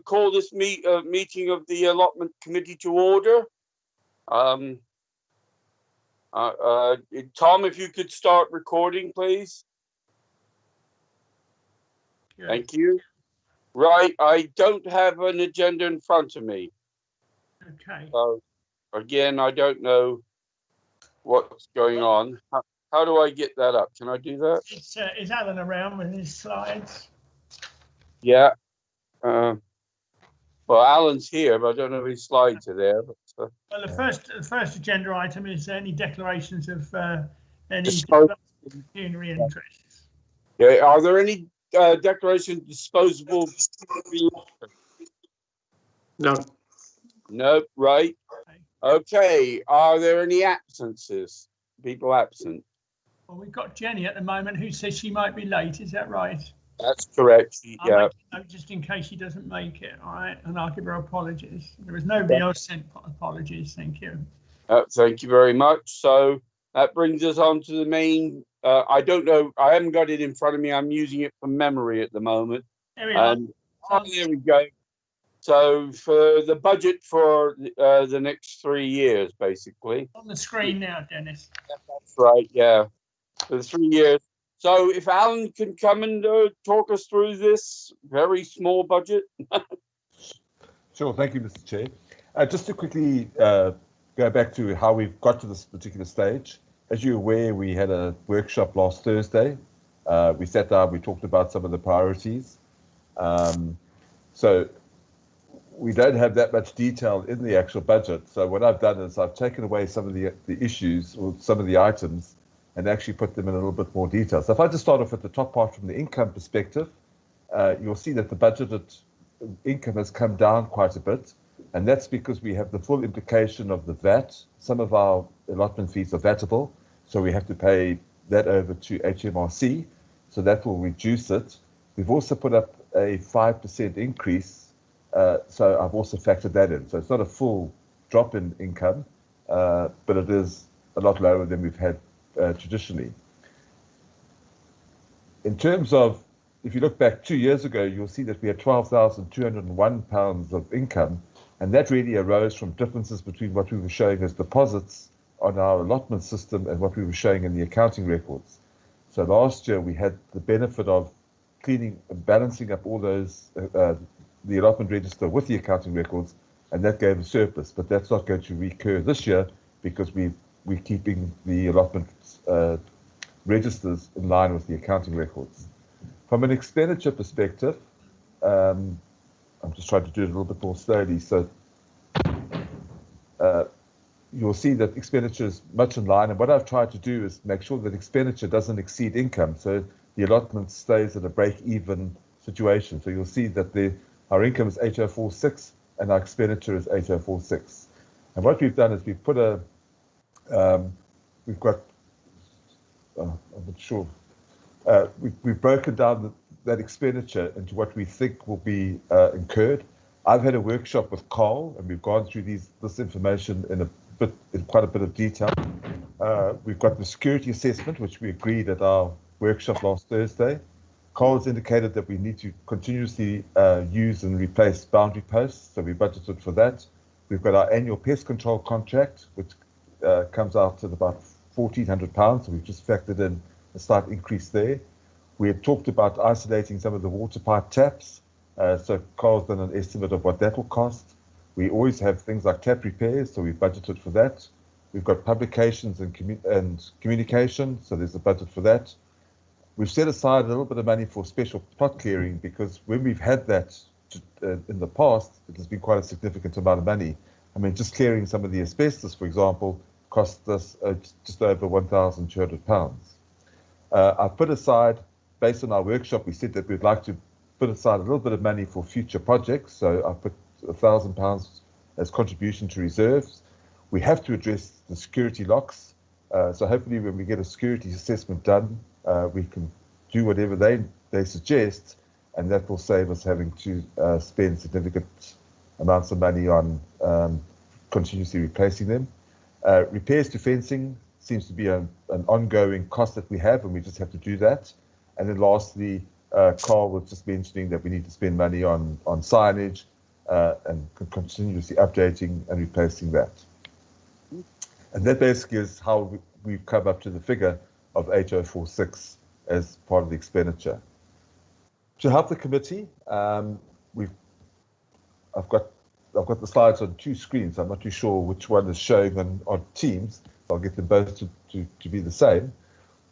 call this meeting of the allotment committee to order. Tom, if you could start recording, please. Good. Thank you. Right, I don't have an agenda in front of me. Okay. So, again, I don't know what's going on. How do I get that up? Can I do that? Is Alan around with his slides? Yeah. Well, Alan's here, but I don't know if his slides are there. But, Well, the first agenda item is any declarations of any Disposable. pecuniary interests. Yeah, are there any declarations of disposable? No. No, right. Okay. Are there any absences? People absent? Well, we've got Jenny at the moment who says she might be late. Is that right? That's correct. I'll make a note just in case she doesn't make it. All right, and I'll give her apologies. There was nobody else sent apologies. Thank you. Thank you very much. So that brings us on to the main. I don't know. I haven't got it in front of me. I'm using it from memory at the moment. There we are. There we go. So for the budget for the next 3 years, basically. On the screen now, Dennis. That's right. Yeah, for the 3 years. So if Alan can come and talk us through this very small budget. Sure. Thank you, Mr. Chair. Just to quickly go back to how we've got to this particular stage. As you're aware, we had a workshop last Thursday. We sat down, we talked about some of the priorities. So we don't have that much detail in the actual budget. So what I've done is I've taken away some of the issues or some of the items and actually put them in a little bit more detail. So if I just start off at the top part from the income perspective, you'll see that the budgeted income has come down quite a bit. And that's because we have the full implication of the VAT. Some of our allotment fees are VATable, so we have to pay that over to HMRC. So that will reduce it. We've also put up a 5% increase. So I've also factored that in. So it's not a full drop in income, but it is a lot lower than we've had traditionally. In terms of, if you look back 2 years ago, you'll see that we had £12,201 of income, and that really arose from differences between what we were showing as deposits on our allotment system and what we were showing in the accounting records. So last year we had the benefit of cleaning and balancing up all those, the allotment register with the accounting records, and that gave a surplus, but that's not going to recur this year because we're keeping the allotment registers in line with the accounting records. From an expenditure perspective, I'm just trying to do it a little bit more slowly. So you'll see that expenditure is much in line. And what I've tried to do is make sure that expenditure doesn't exceed income. So the allotment stays at a break-even situation. So you'll see that our income is 8046 and our expenditure is 8046. And what we've done is we've put we've got, I'm not sure, we've broken down that expenditure into what we think will be incurred. I've had a workshop with Carl, and we've gone through this information in quite a bit of detail. We've got the security assessment, which we agreed at our workshop last Thursday. Carl has indicated that we need to continuously use and replace boundary posts, so we budgeted for that. We've got our annual pest control contract, which comes out at about £1,400, so we've just factored in a slight increase there. We had talked about isolating some of the water pipe taps, so Carl's done an estimate of what that will cost. We always have things like tap repairs, so we've budgeted for that. We've got publications and communication, so there's a budget for that. We've set aside a little bit of money for special plot clearing because when we've had that in the past, it has been quite a significant amount of money. I mean, just clearing some of the asbestos, for example, cost us just over £1,200. I put aside, based on our workshop, we said that we'd like to put aside a little bit of money for future projects. So I put £1,000 as contribution to reserves. We have to address the security locks. So hopefully when we get a security assessment done, we can do whatever they suggest, and that will save us having to spend significant amounts of money on continuously replacing them. Repairs to fencing seems to be an ongoing cost that we have, and we just have to do that. And then lastly, Carl was just mentioning that we need to spend money on signage and continuously updating and replacing that. And that basically is how we've come up to the figure of 8046 as part of the expenditure. To help the committee, I've got the slides on two screens. I'm not too sure which one is showing on Teams. I'll get them both to be the same.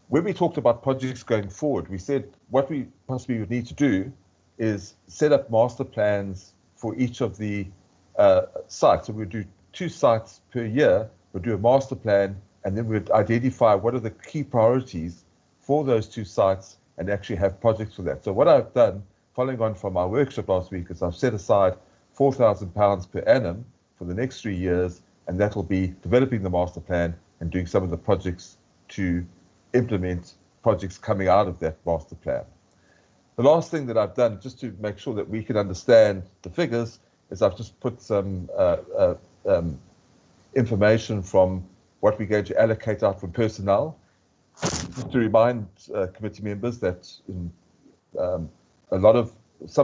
When we talked about projects going forward, we said what we possibly would need to do is set up master plans for each of the sites. So we'd do 2 sites per year. We'd do a master plan, and then we'd identify what are the key priorities for those 2 sites and actually have projects for that. So what I've done, following on from our workshop last week, is I've set aside £4,000 per annum for the next 3 years, and that will be developing the master plan and doing some of the projects to implement projects coming out of that master plan. The last thing that I've done, just to make sure that we can understand the figures, is I've just put some information from what we're going to allocate out from personnel. Just to remind committee members that some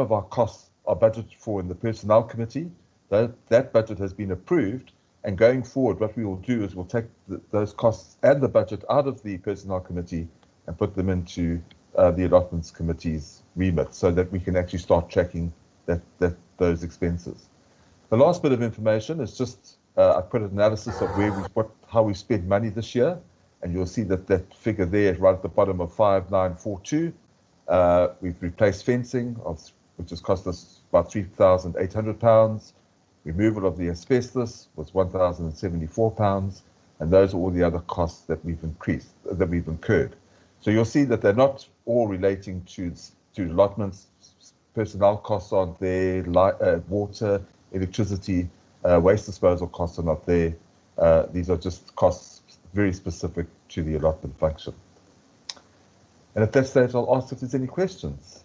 of our costs are budgeted for in the personnel committee. That budget has been approved, and going forward, what we will do is we'll take those costs and the budget out of the personnel committee and put them into the allotments committee's remit, so that we can actually start tracking those expenses. The last bit of information is just I put an analysis of how we spent money this year, and you'll see that figure there right at the bottom of 5942. We've replaced fencing, which has cost us about £3,800. Removal of the asbestos was £1,074, and those are all the other costs that we've incurred. So you'll see that they're not all relating to allotments. Personnel costs aren't there, water, electricity, waste disposal costs are not there. These are just costs very specific to the allotment function. And at that stage, I'll ask if there's any questions.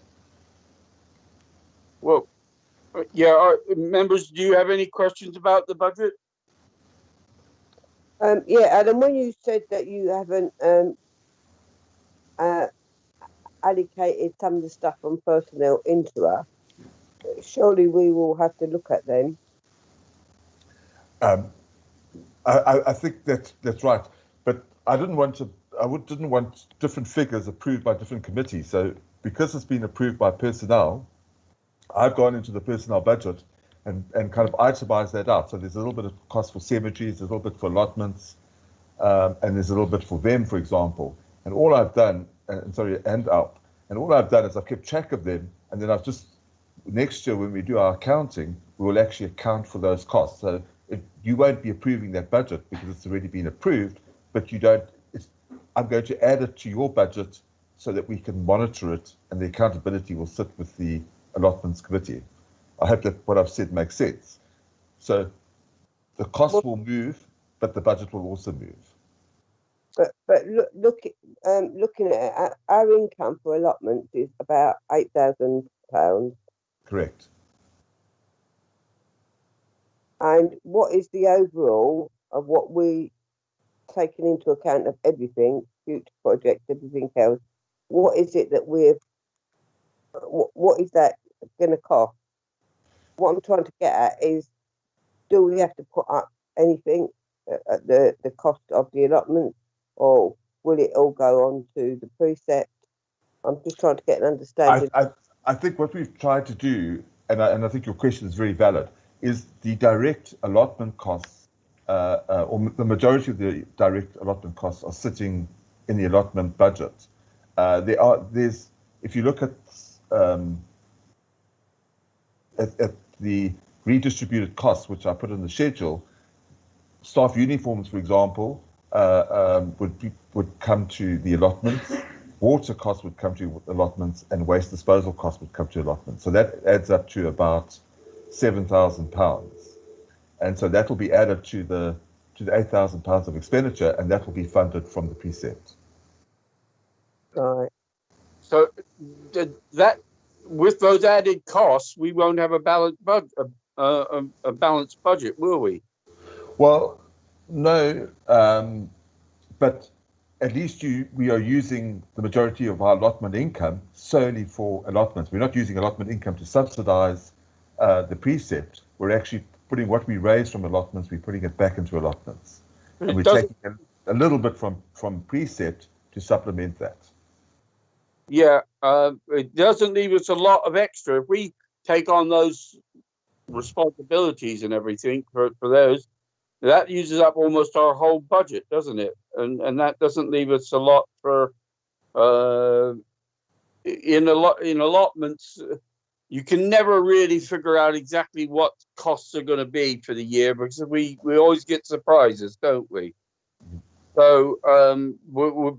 Well, yeah, members, do you have any questions about the budget? Yeah, Adam, when you said that you haven't allocated some of the stuff from personnel into us, surely we will have to look at them. I think that's right, but I didn't want different figures approved by different committees. So because it's been approved by personnel, I've gone into the personnel budget and kind of itemized that out. So there's a little bit of cost for cemeteries, there's a little bit for allotments, and there's a little bit for them, for example. And all I've done, and all I've done is I've kept track of them, and then I've just, next year when we do our accounting, we will actually account for those costs. So you won't be approving that budget because it's already been approved, but I'm going to add it to your budget so that we can monitor it, and the accountability will sit with the allotments committee. I hope that what I've said makes sense. So the cost will move, but the budget will also move. But looking at it, our income for allotments is about £8,000. Correct. And what is the overall of what we taking into account of everything, future projects, everything else? What is it that what is that going to cost? What I'm trying to get at is, do we have to put up anything at the cost of the allotment, or will it all go on to the precept? I'm just trying to get an understanding. I think what we've tried to do, and I think your question is very valid, is the direct allotment costs, or the majority of the direct allotment costs are sitting in the allotment budget. If you look at the redistributed costs, which I put in the schedule, staff uniforms, for example, would come to the allotments. Water costs would come to allotments, and waste disposal costs would come to allotments. So that adds up to about £7,000, and so that will be added to the £8,000 of expenditure, and that will be funded from the precept. Right. So that, with those added costs, we won't have a balanced budget, will we? Well, no, but at least we are using the majority of our allotment income solely for allotments. We're not using allotment income to subsidize the precept. We're actually putting what we raise from allotments, we're putting it back into allotments. And we're taking a little bit from precept to supplement that. Yeah, it doesn't leave us a lot of extra. If we take on those responsibilities and everything for those, that uses up almost our whole budget, doesn't it? And that doesn't leave us a lot for in allotments. You can never really figure out exactly what costs are going to be for the year, because we always get surprises, don't we? So,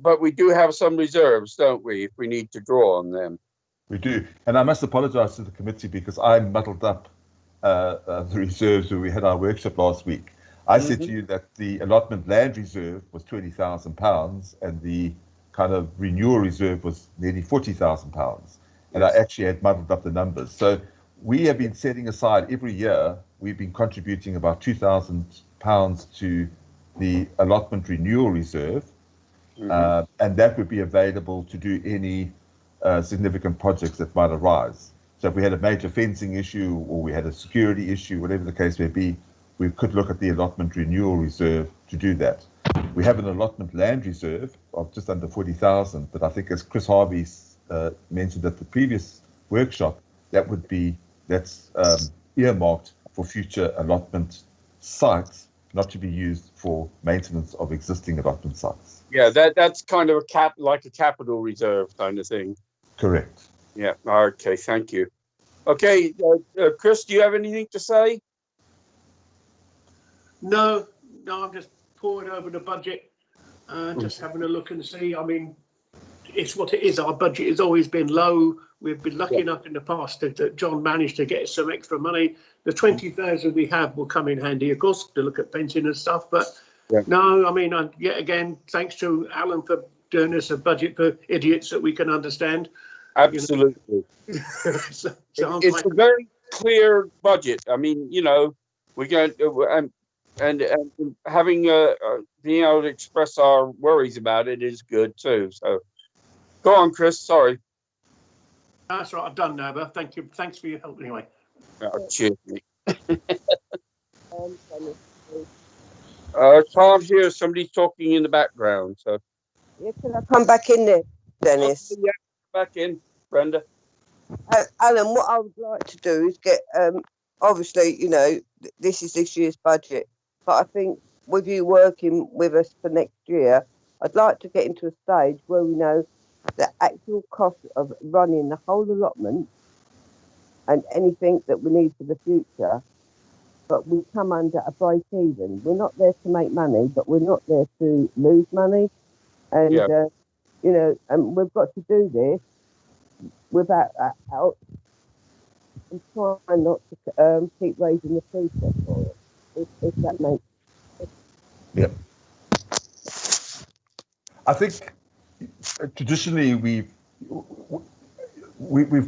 but we do have some reserves, don't we, if we need to draw on them? We do. And I must apologize to the committee because I muddled up the reserves when we had our workshop last week. I said to you that the allotment land reserve was £20,000 and the kind of renewal reserve was nearly £40,000. And I actually had muddled up the numbers. So we have been setting aside every year, we've been contributing about £2,000 to the allotment renewal reserve, and that would be available to do any significant projects that might arise. So if we had a major fencing issue or we had a security issue, whatever the case may be, we could look at the allotment renewal reserve to do that. We have an allotment land reserve of just under 40,000, but I think as Chris Harvey mentioned at the previous workshop, that's earmarked for future allotment sites, not to be used for maintenance of existing allotment sites. Yeah, that's kind of like a capital reserve kind of thing. Correct. Yeah. Okay. Thank you. Okay, Chris, do you have anything to say? No, I'm just poring over the budget, just having a look and see. I mean, it's what it is. Our budget has always been low. We've been lucky enough in the past that John managed to get some extra money. The 20,000 we have will come in handy, of course, to look at pension and stuff. But no, I mean, yet again, thanks to Alan for doing us a budget for idiots that we can understand. Absolutely. It's a very clear budget. I mean, we're going to, and having being able to express our worries about it is good too. So, go on, Chris. Sorry. That's right. I've done now, but thank you. Thanks for your help anyway. Cheers, mate. Can't hear. Somebody's talking in the background. So. Yeah, can I come back in there, Dennis? Yeah, back in, Brenda. Alan, what I would like to do is get, obviously, this is this year's budget, but I think with you working with us for next year, I'd like to get into a stage where we know the actual cost of running the whole allotment and anything that we need for the future, but we come under a break even. We're not there to make money, but we're not there to lose money. And, and we've got to do this without and trying not to keep raising the precept for it, if that makes sense. Yeah. I think traditionally we've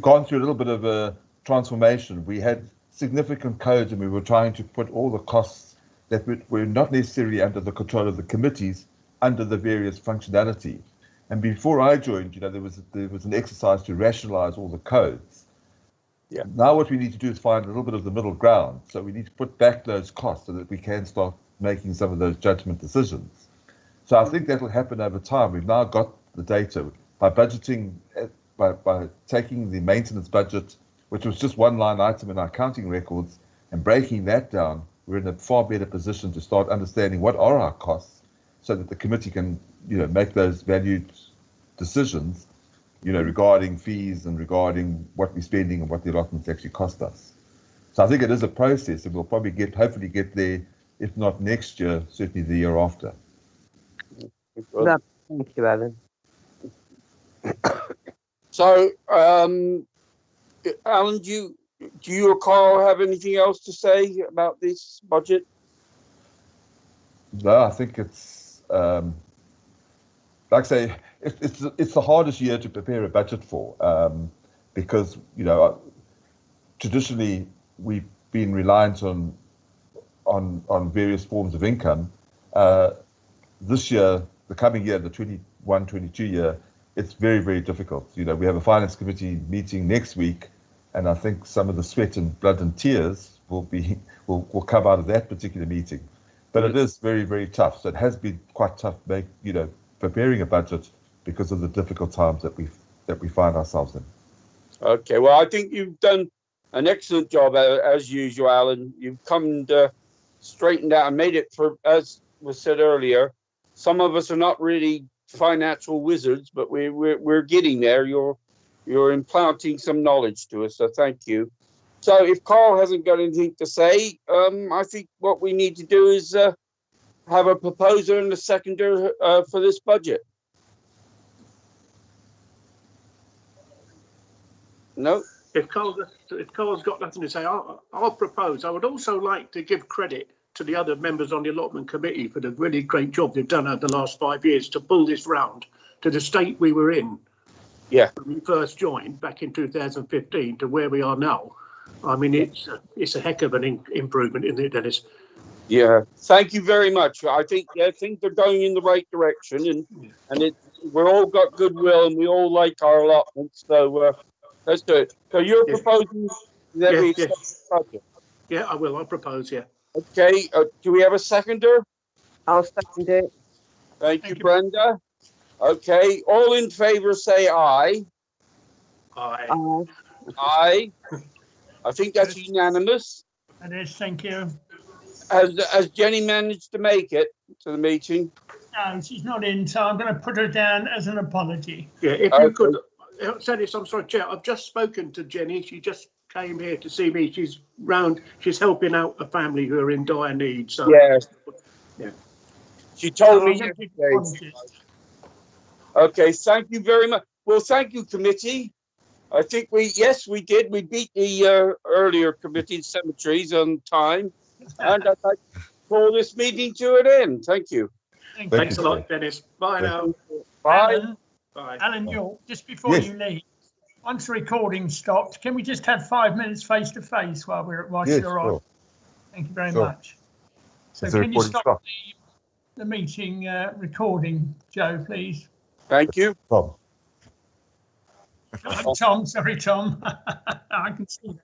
gone through a little bit of a transformation. We had significant codes and we were trying to put all the costs that were not necessarily under the control of the committees under the various functionality. And before I joined, there was an exercise to rationalize all the codes. Yeah. Now what we need to do is find a little bit of the middle ground. So we need to put back those costs so that we can start making some of those judgment decisions. So I think that will happen over time. We've now got the data by budgeting, by taking the maintenance budget, which was just one line item in our accounting records, and breaking that down. We're in a far better position to start understanding what are our costs, so that the committee can, make those valued decisions, regarding fees and regarding what we're spending and what the allotments actually cost us. So I think it is a process, and we'll probably hopefully get there, if not next year, certainly the year after. No, thank you, Alan. So, Alan, do you or Carl have anything else to say about this budget? No, I think it's like I say, it's the hardest year to prepare a budget for, because traditionally we've been reliant on various forms of income. This year the coming year, the 21-22 year, it's very, very difficult. You know, we have a finance committee meeting next week, and I think some of the sweat and blood and tears will come out of that particular meeting. But it is very, very tough. So it has been quite tough, preparing a budget because of the difficult times that we find ourselves in. Okay, well, I think you've done an excellent job as usual, Alan. You've come and straightened out and made it for, as was said earlier. Some of us are not really financial wizards, but we're getting there. You're implanting some knowledge to us, so thank you. So if Carl hasn't got anything to say, I think what we need to do is have a proposer and a seconder for this budget. No? If Carl's got nothing to say, I'll propose. I would also like to give credit to the other members on the allotment committee for the really great job they've done over the last 5 years to pull this round to the state we were in. Yeah. When we first joined back in 2015 to where we are now. I mean, it's a heck of an improvement, isn't it, Dennis? Yeah. Thank you very much. I think things are going in the right direction, and we're all got goodwill and we all like our allotments. So let's do it. So you're proposing that we accept the budget? Yeah, I will. I'll propose. Yeah. Okay. Do we have a seconder? I'll second it. Thank you, Brenda. Okay. All in favour, say aye. Aye. Aye. I think that's unanimous. It is, thank you. Has Jenny managed to make it to the meeting? No, she's not in, so I'm going to put her down as an apology. Yeah, if you could, Dennis, I'm sorry, Chair, I've just spoken to Jenny. She just came here to see me. She's helping out a family who are in dire need. So yes. Yeah. She told me I'll make yesterday. Okay, thank you very much. Well, thank you, committee. I think we did. We beat the earlier committee cemeteries on time. And I'd like to call this meeting to an end. Thank you. Thanks a lot, Dennis. Bye now. Bye. Bye. Alan, just before you leave, once the recording stopped, can we just have 5 minutes face to face while you're on? Sure. Thank you very much. So can you stop the meeting recording, Joe, please? Thank you. Tom. Tom, sorry, Tom. I can see that.